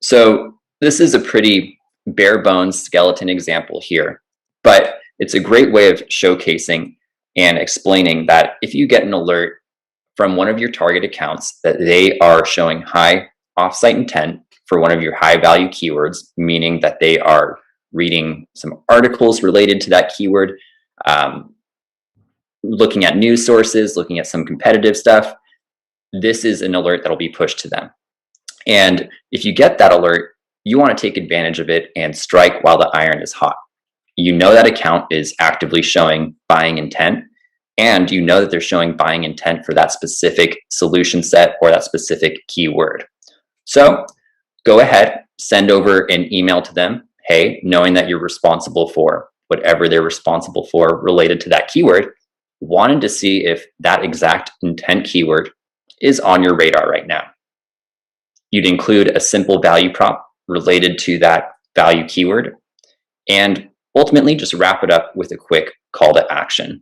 So this is a pretty bare bones skeleton example here, but it's a great way of showcasing and explaining that if you get an alert from one of your target accounts that they are showing high offsite intent for one of your high value keywords, meaning that they are reading some articles related to that keyword, um, looking at news sources, looking at some competitive stuff, this is an alert that'll be pushed to them. And if you get that alert, you want to take advantage of it and strike while the iron is hot. You know that account is actively showing buying intent, and you know that they're showing buying intent for that specific solution set or that specific keyword. So go ahead, send over an email to them. Hey, knowing that you're responsible for whatever they're responsible for related to that keyword, wanted to see if that exact intent keyword is on your radar right now. You'd include a simple value prop related to that value keyword, and ultimately just wrap it up with a quick call to action.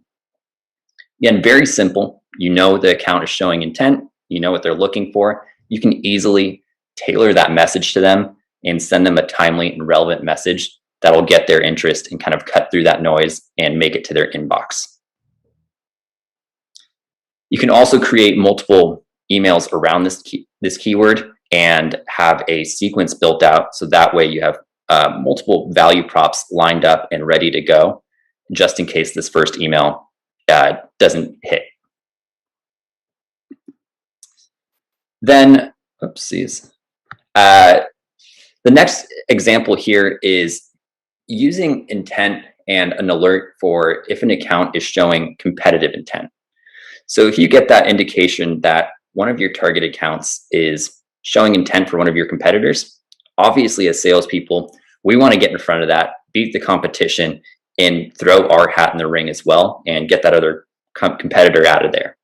Again, very simple. You know the account is showing intent, you know what they're looking for. You can easily tailor that message to them and send them a timely and relevant message that'll get their interest and kind of cut through that noise and make it to their inbox. You can also create multiple emails around this keyword and have a sequence built out, so that way you have multiple value props lined up and ready to go, just in case this first email doesn't hit. Then, oopsies. The next example here is using intent and an alert for if an account is showing competitive intent. So if you get that indication that one of your target accounts is showing intent for one of your competitors, obviously as salespeople, we want to get in front of that, beat the competition, and throw our hat in the ring as well and get that other competitor out of there.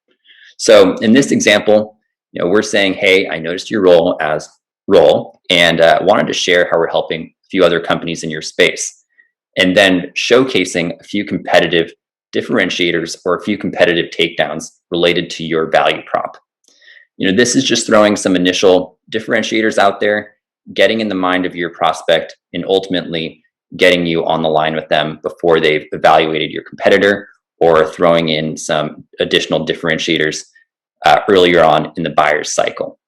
So in this example, we're saying, hey, I noticed your role and wanted to share how we're helping a few other companies in your space, and then showcasing a few competitive differentiators or a few competitive takedowns related to your value prop. This is just throwing some initial differentiators out there, getting in the mind of your prospect, and ultimately getting you on the line with them before they've evaluated your competitor, or throwing in some additional differentiators earlier on in the buyer's cycle.